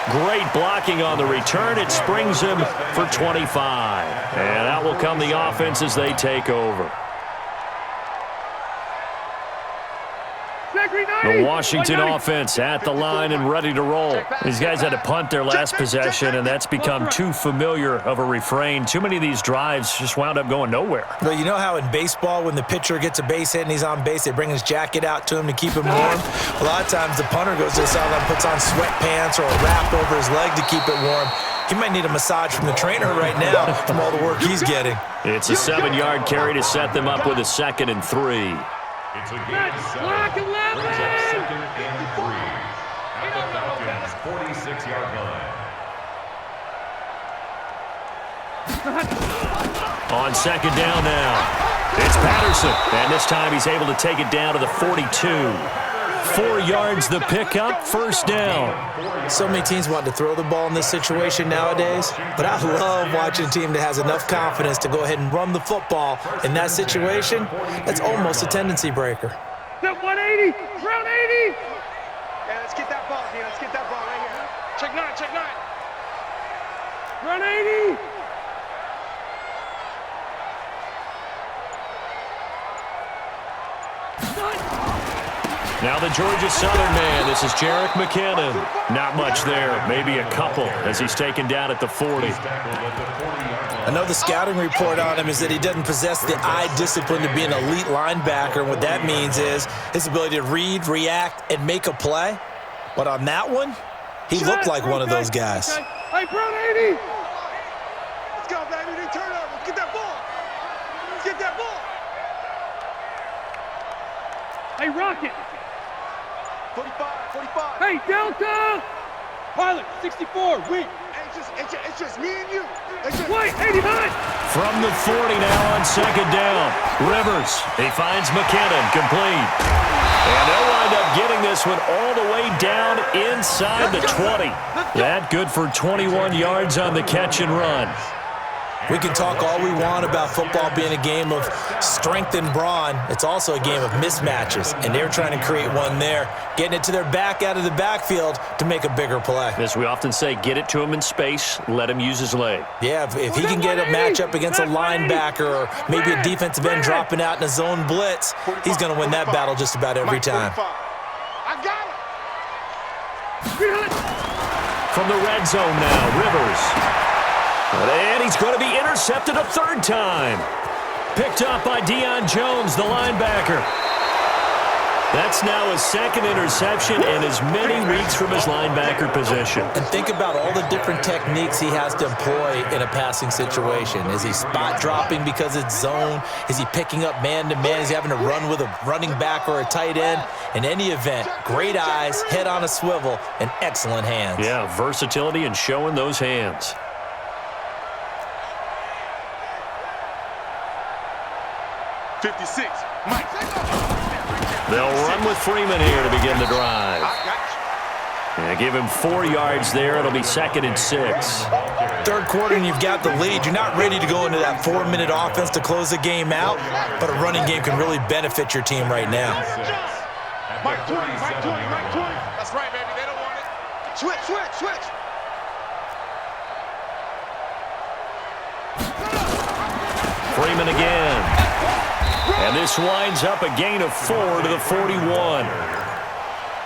Great blocking on the return. It springs him for 25. And out will come the offense as they take over. The Washington offense at the line and ready to roll. These guys had to punt their last possession, and that's become too familiar of a refrain. Too many of these drives just wound up going nowhere. Well, you know how in baseball when the pitcher gets a base hit and he's on base, they bring his jacket out to him to keep him warm? A lot of times the punter goes to the sideline, puts on sweatpants or a wrap over his leg to keep it warm. He might need a massage from the trainer right now from all the work he's getting. It's a 7-yard carry to set them up with a 2nd and 3. It's a gain of 7. Brings up 2nd and 3. At the Falcons' 46-yard line. On 2nd down now. It's Patterson. And this time he's able to take it down to the 42. 4 yards the pickup, 1st down. So many teams want to throw the ball in this situation nowadays, but I love watching a team that has enough confidence to go ahead and run the football. In that situation, that's almost a tendency breaker. 180, round 80. Yeah, let's get that ball, D. Let's get that ball right here. Check 9. Round 80. Now the Georgia Southern man, this is Jerick McKinnon. Not much there, maybe a couple as he's taken down at the 40. I know the scouting report on him is that he doesn't possess the eye discipline to be an elite linebacker. And what that means is his ability to read, react, and make a play. But on that one, he looked like one of those guys. Hey, Brown 80. Let's go, baby. They turn up. Let's get that ball. Hey, Rocket. 45, 45. Hey, Delta. Pilot, 64, weak. It's just me and you. White, 89. From the 40 now on second down. Rivers, he finds McKinnon, complete. And they'll wind up getting this one all the way down inside the 20. That good for 21 yards on the catch and run. We can talk all we want about football being a game of strength and brawn. It's also a game of mismatches, and they're trying to create one there, getting it to their back out of the backfield to make a bigger play. As we often say, get it to him in space, let him use his leg. Yeah, if he can get a matchup against a linebacker or maybe a defensive end dropping out in a zone blitz, he's going to win that battle just about every time. I got it. From the red zone now, Rivers. And he's going to be intercepted a third time. Picked up by Deion Jones, the linebacker. That's now his second interception and as many weeks from his linebacker position. And think about all the different techniques he has to employ in a passing situation. Is he spot dropping because it's zone? Is he picking up man-to-man? Is he having to run with a running back or a tight end? In any event, great eyes, head on a swivel, and excellent hands. Yeah, versatility and showing those hands. They'll run with Freeman here to begin the drive. And give him 4 yards there. It'll be 2nd and 6. Third quarter and you've got the lead. You're not ready to go into that 4-minute offense to close the game out, but a running game can really benefit your team right now. Mike 20, Mike 20, Mike 20. That's right, baby. They don't want it. Switch, switch, switch. Freeman again. And this winds up a gain of 4 to the 41.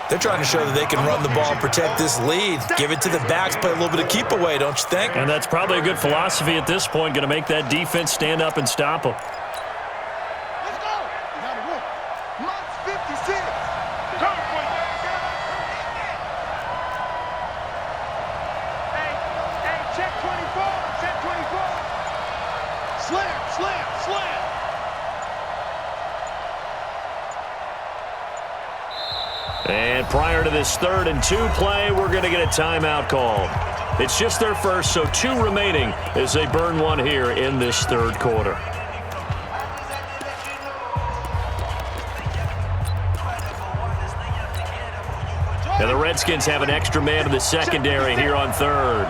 They're trying to show that they can run the ball and protect this lead. Give it to the backs, play a little bit of keep away, don't you think? And that's probably a good philosophy at this point, going to make that defense stand up and stop them. Let's go. Mike's 56. Hey, check 24, check 24. Slam, slam, slam. And prior to this 3rd and 2 play, we're going to get a timeout called. It's just their first, so 2 remaining as they burn one here in this 3rd quarter. And the Redskins have an extra man in the secondary here on 3rd.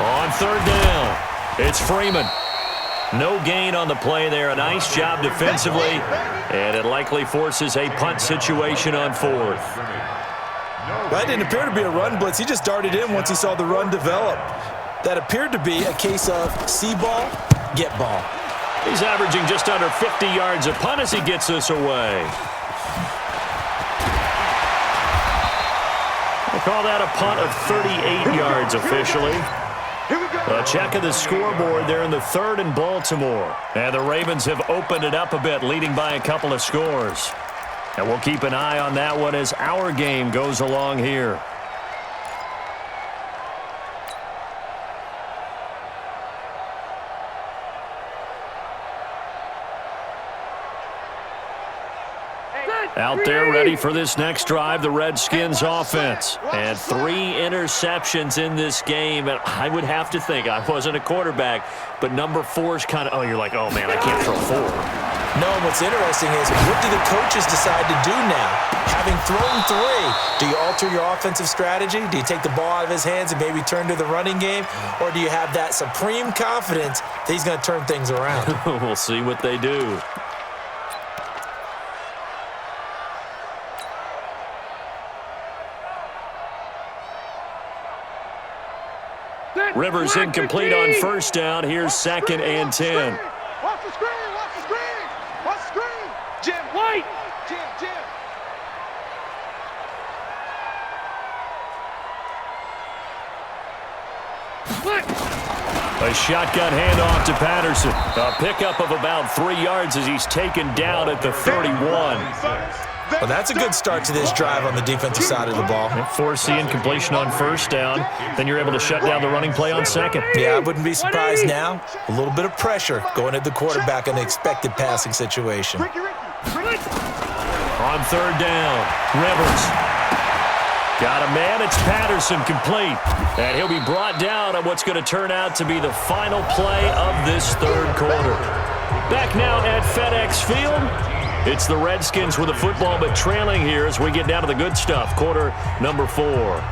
On 3rd down, it's Freeman. No gain on the play there. A nice job defensively, and it likely forces a punt situation on 4th. That didn't appear to be a run blitz. He just darted in once he saw the run develop. That appeared to be a case of see ball, get ball. He's averaging just under 50 yards a punt as he gets this away. We'll call that a punt of 38 yards officially. A check of the scoreboard there in the 3rd and Baltimore. And the Ravens have opened it up a bit, leading by a couple of scores. And we'll keep an eye on that one as our game goes along here. Out there ready for this next drive, the Redskins offense. And 3 interceptions in this game. And I would have to think, I wasn't a quarterback, but number 4 is kind of, oh, you're like, oh, man, I can't throw 4. No, what's interesting is what do the coaches decide to do now? Having thrown 3, do you alter your offensive strategy? Do you take the ball out of his hands and maybe turn to the running game? Or do you have that supreme confidence that he's going to turn things around? We'll see what they do. Rivers incomplete on 1st down. Here's 2nd and 10. Watch the screen, watch the screen. Watch the screen. Jim, White. Jim. A shotgun handoff to Patterson. A pickup of about 3 yards as he's taken down at the 31. Well, that's a good start to this drive on the defensive side of the ball. Forcing incompletion on first down. Then you're able to shut down the running play on second. Yeah, I wouldn't be surprised now. A little bit of pressure going at the quarterback in an expected passing situation. On third down, Rivers. Got a man, it's Patterson, complete. And he'll be brought down on what's going to turn out to be the final play of this third quarter. Back now at FedEx Field. It's the Redskins with the football, but trailing here as we get down to the good stuff. Quarter number 4.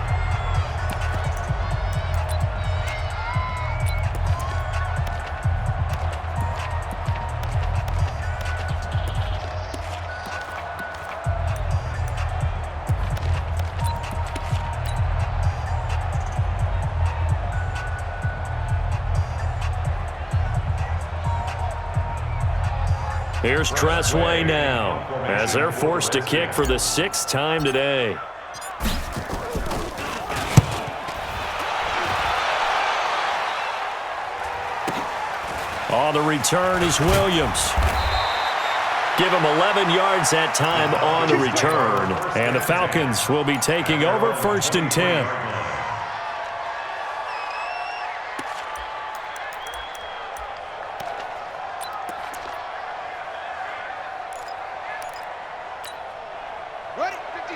Here's Tressway now as they're forced to kick for the 6th time today. On the return is Williams. Give him 11 yards that time on the return. And the Falcons will be taking over 1st and 10.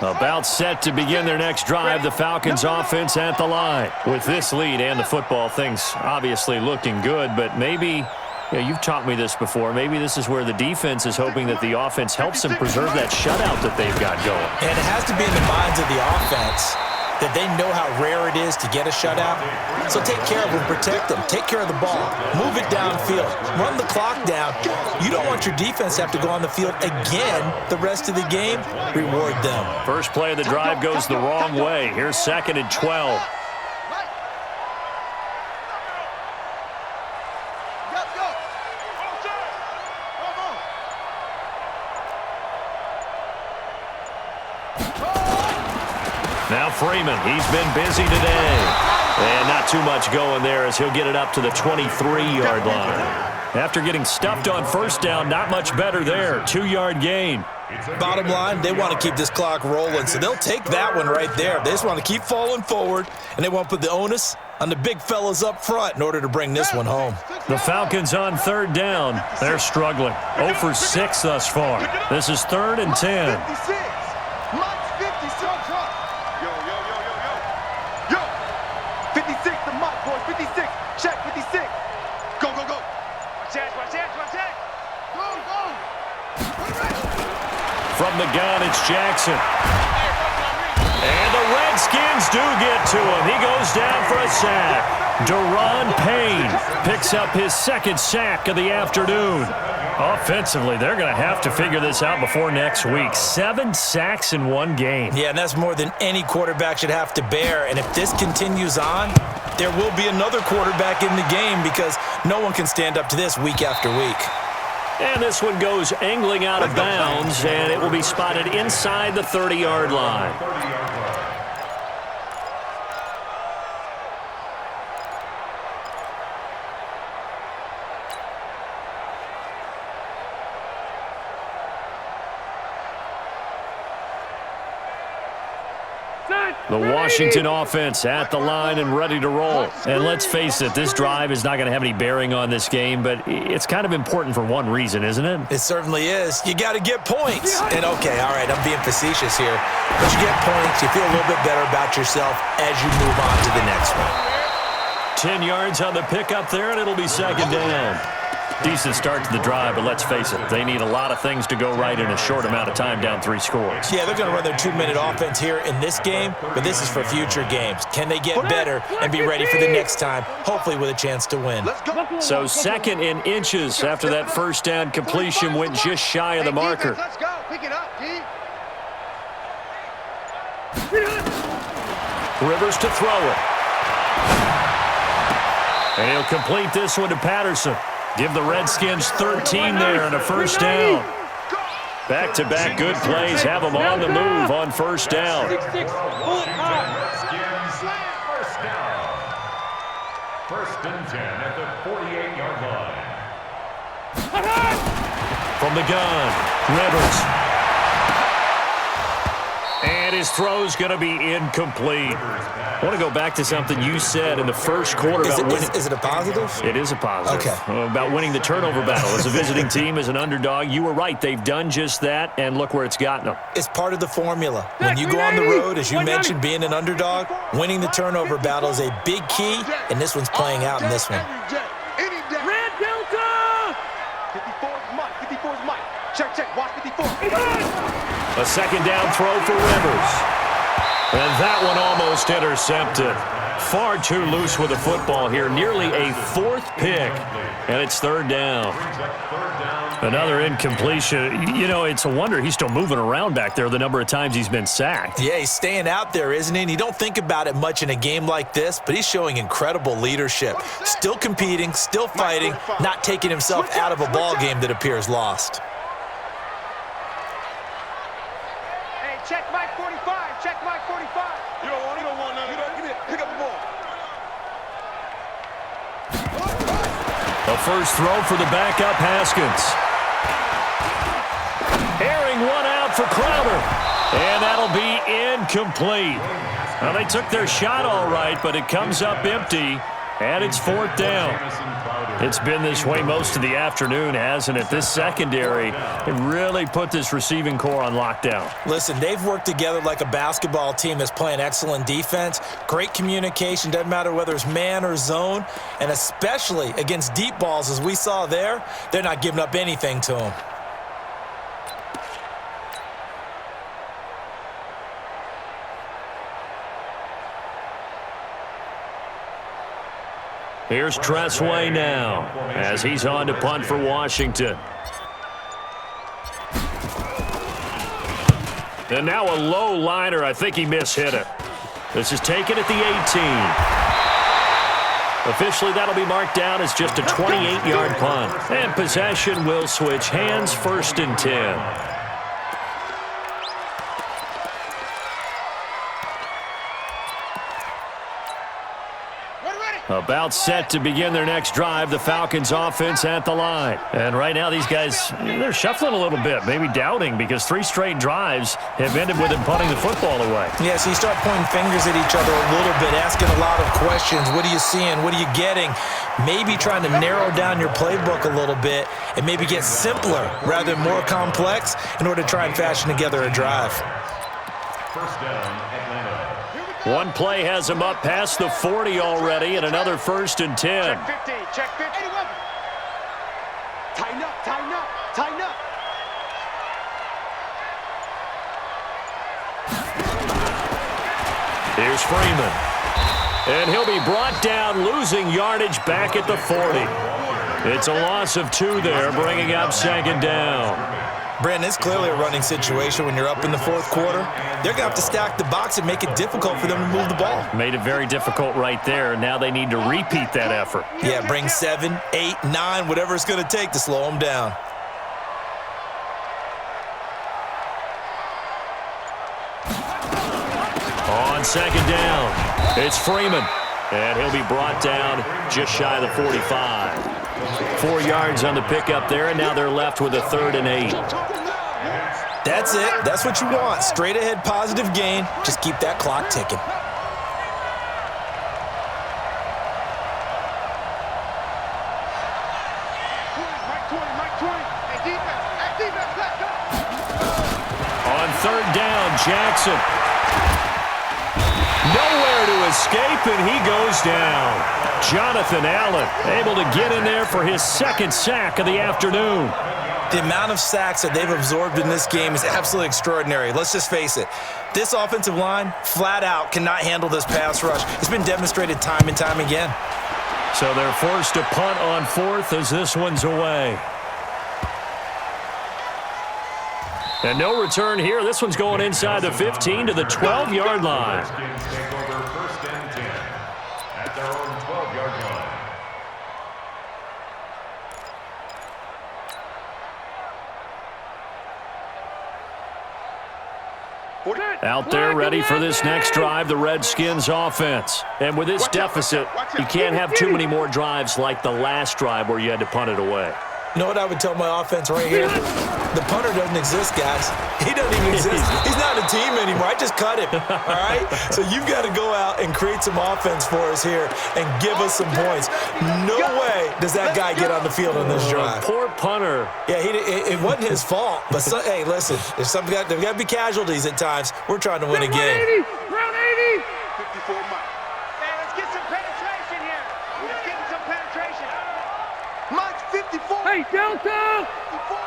About set to begin their next drive, the Falcons offense at the line. With this lead and the football, things obviously looking good, but maybe, you've taught me this before, maybe this is where the defense is hoping that the offense helps them preserve that shutout that they've got going. And it has to be in the minds of the offense that they know how rare it is to get a shutout. So take care of them, protect them, take care of the ball, move it downfield, run the clock down. You don't want your defense to have to go on the field again the rest of the game. Reward them. First play of the drive goes the wrong way. Here's 2nd and 12. Now Freeman, he's been busy today. And not too much going there as he'll get it up to the 23-yard line. After getting stuffed on first down, not much better there. 2-yard gain. Bottom line, they want to keep this clock rolling, so they'll take that one right there. They just want to keep falling forward, and they want to put the onus on the big fellas up front in order to bring this one home. The Falcons on third down. They're struggling. 0 for 6 thus far. This is 3rd and 10. From the gun, it's Jackson. And the Redskins do get to him. He goes down for a sack. Deron Payne picks up his 2nd sack of the afternoon. Offensively, they're going to have to figure this out before next week. 7 sacks in one game. Yeah, and that's more than any quarterback should have to bear. And if this continues on, there will be another quarterback in the game because no one can stand up to this week after week. And this one goes angling out of bounds, and it will be spotted inside the 30-yard line. The Washington offense at the line and ready to roll. And let's face it, this drive is not going to have any bearing on this game, but it's kind of important for one reason, isn't it? It certainly is. You got to get points. And, okay, all right, I'm being facetious here. But you get points, you feel a little bit better about yourself as you move on to the next one. 10 yards on the pickup there, and it'll be 2nd down. Decent start to the drive, but let's face it, they need a lot of things to go right in a short amount of time, down 3 scores. Yeah, they're going to run their 2-minute offense here in this game, but this is for future games. Can they get better and be ready for the next time, hopefully with a chance to win? So 2nd in inches after that first down completion went just shy of the marker. Let's go. Pick it up, D. Rivers to throw it. And he'll complete this one to Patterson. Give the Redskins 13 there and a first down. Back-to-back good plays have them on the move on first down. Redskins, first down. 1st and 10 at the 48-yard line. From the gun, Rivers. his throw's going to be incomplete. I want to go back to something you said in the first quarter. Is it a positive? It is a positive. Okay. About winning the turnover battle. As a visiting team, as an underdog, you were right. They've done just that, and look where it's gotten them. It's part of the formula. When you go on the road, as you mentioned, being an underdog, winning the turnover battle is a big key, and this one's playing out in this one. Red Delta! 54's Mike. 54's Mike. Check. Watch 54. A second down throw for Rivers. And that one almost intercepted. Far too loose with the football here. Nearly a fourth pick. And it's third down. Another incompletion. You know, it's a wonder he's still moving around back there the number of times he's been sacked. Yeah, he's staying out there, isn't he? And you don't think about it much in a game like this, but he's showing incredible leadership. Still competing, still fighting, not taking himself out of a ball game that appears lost. Hey, check Mike 45. Check Mike 45. You don't want none of that. Give me it. Pick up the ball. A first throw for the backup Haskins. Airing one out for Crowder. And that'll be incomplete. Well, they took their shot all right, but it comes up empty, and it's fourth down. It's been this way most of the afternoon, hasn't it? This secondary, it really put this receiving core on lockdown. Listen, they've worked together like a basketball team that's playing excellent defense. Great communication, doesn't matter whether it's man or zone, and especially against deep balls, as we saw there, they're not giving up anything to them. Here's Tressway now as he's on to punt for Washington. And now a low liner. I think he mishit it. This is taken at the 18. Officially, that'll be marked down as just a 28-yard punt. And possession will switch hands, 1st and 10. About set to begin their next drive, the Falcons offense at the line. And right now these guys, they're shuffling a little bit, maybe doubting, because 3 straight drives have ended with them punting the football away. Yeah, so you start pointing fingers at each other a little bit, asking a lot of questions. What are you seeing? What are you getting? Maybe trying to narrow down your playbook a little bit and maybe get simpler rather than more complex in order to try and fashion together a drive. First down, Atlanta. One play has him up past the 40 already, and another 1st and 10. Check 50. Check 50. Tighten up. Tighten up. Tighten up. Here's Freeman. And he'll be brought down, losing yardage back at the 40. It's a loss of 2 there, bringing up 2nd down. Brandon, it's clearly a running situation when you're up in the 4th quarter. They're going to have to stack the box and make it difficult for them to move the ball. Made it very difficult right there. Now they need to repeat that effort. Yeah, bring 7, 8, 9, whatever it's going to take to slow them down. On 2nd down, it's Freeman. And he'll be brought down just shy of the 45. 4 yards on the pickup there, and now they're left with a 3rd and 8. That's it. That's what you want. Straight ahead, positive gain. Just keep that clock ticking. Mike 20. Hey, defense, let's go. On 3rd down, Jackson. Nowhere to escape, and he goes down. Jonathan Allen able to get in there for his 2nd sack of the afternoon. The amount of sacks that they've absorbed in this game is absolutely extraordinary. Let's just face it. This offensive line, flat out, cannot handle this pass rush. It's been demonstrated time and time again. So they're forced to punt on 4th as this one's away. And no return here. This one's going inside the 15 to the 12-yard line. Redskins take over 1st and 10 at their own 12-yard line. Out there ready for this next drive, the Redskins offense. And with this deficit, you can't have too many more drives like the last drive where you had to punt it away. You know what I would tell my offense right here? The punter doesn't exist, guys. He doesn't even exist. He's not a team anymore. I just cut him, all right? So you've got to go out and create some offense for us here and give us some points. No way does that guy get on the field on this drive. Poor punter. Yeah, it wasn't his fault. But, hey, listen, there's got to be casualties at times. We're trying to win a game. Round 80. 54 Mike. Hey, let's get some penetration here. Let's get some penetration. Mike's 54. Hey, Delta. 54.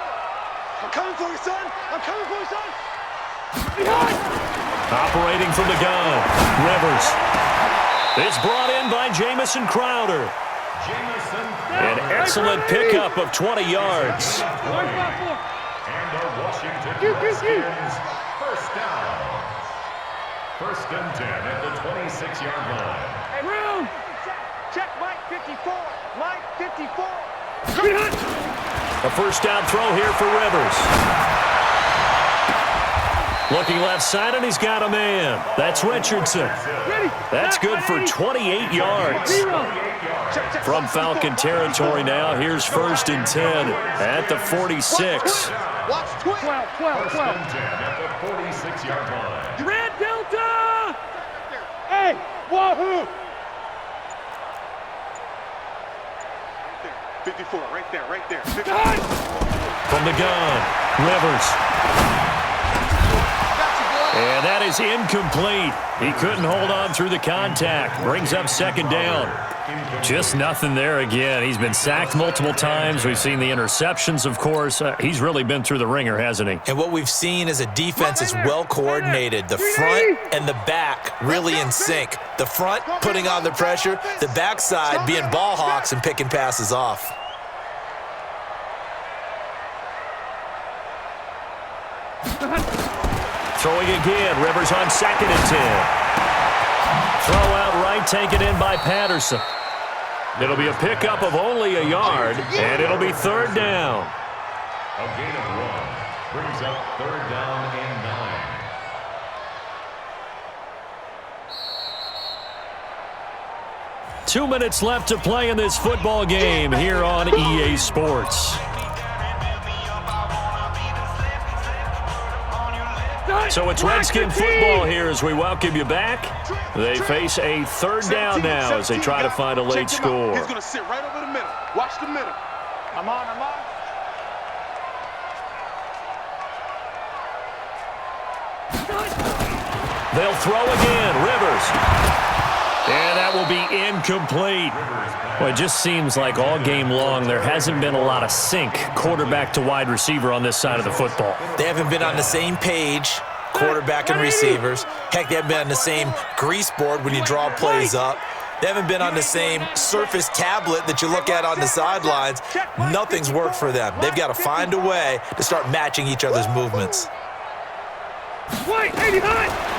I'm coming for you, son. I'm coming for you, son. Operating from the gun, Rivers. It's brought in by Jamison Crowder. An excellent pickup of 20 yards. And the Washington Redskins, first down. First and 10 at the 26-yard line. Hey, room. Check Mike 54. Mike 54. A first down throw here for Rivers. Looking left side, and he's got a man. That's Richardson. That's good for 28 yards. From Falcon territory now, here's first and 10 at the 46. Watch 12. 12. First and 10 at the 46-yard line. Red Delta. Hey, wahoo. 54, right there, right there. 54. From the gun, Rivers. And that is incomplete. He couldn't hold on through the contact. Brings up second down. Just nothing there again. He's been sacked multiple times. We've seen the interceptions, of course. He's really been through the ringer, hasn't he? And what we've seen is a defense is well coordinated. The front and the back really in sync. The front putting on the pressure, the backside being ball hawks and picking passes off. Throwing again. Rivers on second and 10. Throw out right, taken in by Patterson. It'll be a pickup of only a yard, and it'll be third down. A gain of 1 brings up third down and 9. Two minutes left to play in this football game here on EA Sports. So it's Redskin football here as we welcome you back. They face a third down now as they try to find a late score. He's going to sit right over the middle. Watch the middle. I'm on. They'll throw again. Rivers. And that will be incomplete. Well, it just seems like all game long there hasn't been a lot of sync quarterback to wide receiver on this side of the football. They haven't been on the same page, quarterback and receivers. Heck, they haven't been on the same grease board when you draw plays up. They haven't been on the same Surface tablet that you look at on the sidelines. Nothing's worked for them. They've got to find a way to start matching each other's movements.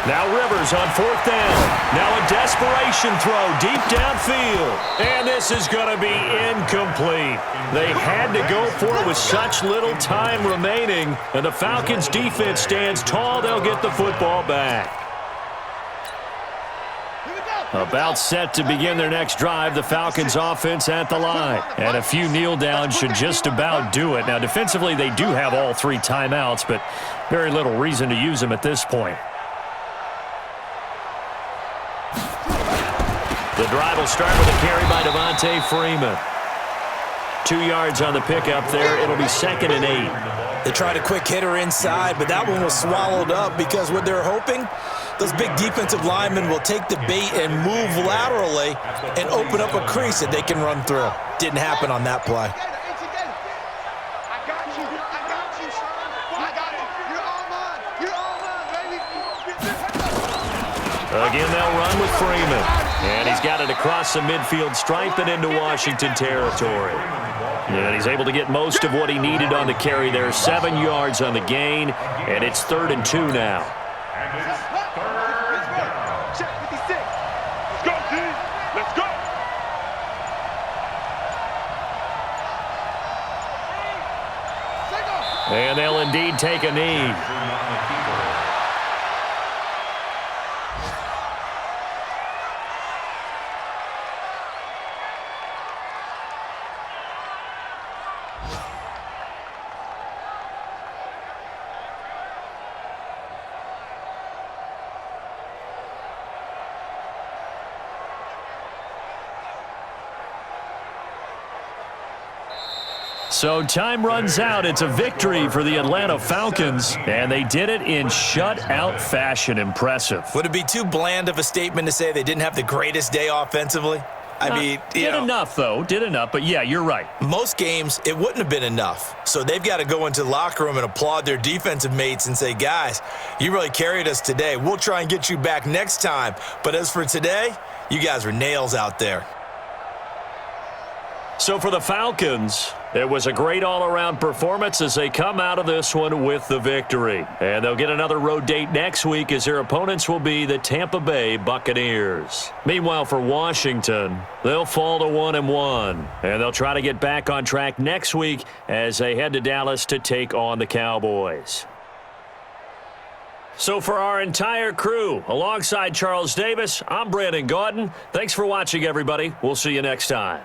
Now Rivers on fourth down. Now a desperation throw deep downfield. And this is going to be incomplete. They had to go for it with such little time remaining. And the Falcons defense stands tall. They'll get the football back. About set to begin their next drive, the Falcons offense at the line. And a few kneel downs should just about do it. Now defensively they do have all 3 timeouts, but very little reason to use them at this point. The drive will start with a carry by Devontae Freeman. 2 yards on the pickup there. It'll be second and 8. They tried a quick hitter inside, but that one was swallowed up because what they're hoping, those big defensive linemen will take the bait and move laterally and open up a crease that they can run through. Didn't happen on that play. I got you. I got it. You're all mine. You're all mine, baby. Again, they'll run with Freeman. And he's got it across the midfield stripe and into Washington territory. And he's able to get most of what he needed on the carry there. 7 yards on the gain, and it's 3rd and 2 now. And it's third down. Check 56. Let's go, D. Let's go. And they'll indeed take a knee. So time runs out. It's a victory for the Atlanta Falcons, and they did it in shutout fashion. Impressive. Would it be too bland of a statement to say they didn't have the greatest day offensively? I mean, did enough, though. Did enough, but yeah, you're right. Most games, it wouldn't have been enough. So they've got to go into the locker room and applaud their defensive mates and say, guys, you really carried us today. We'll try and get you back next time. But as for today, you guys were nails out there. So for the Falcons, it was a great all-around performance as they come out of this one with the victory. And they'll get another road date next week as their opponents will be the Tampa Bay Buccaneers. Meanwhile, for Washington, they'll fall to 1-1. And they'll try to get back on track next week as they head to Dallas to take on the Cowboys. So for our entire crew, alongside Charles Davis, I'm Brandon Gaudin. Thanks for watching, everybody. We'll see you next time.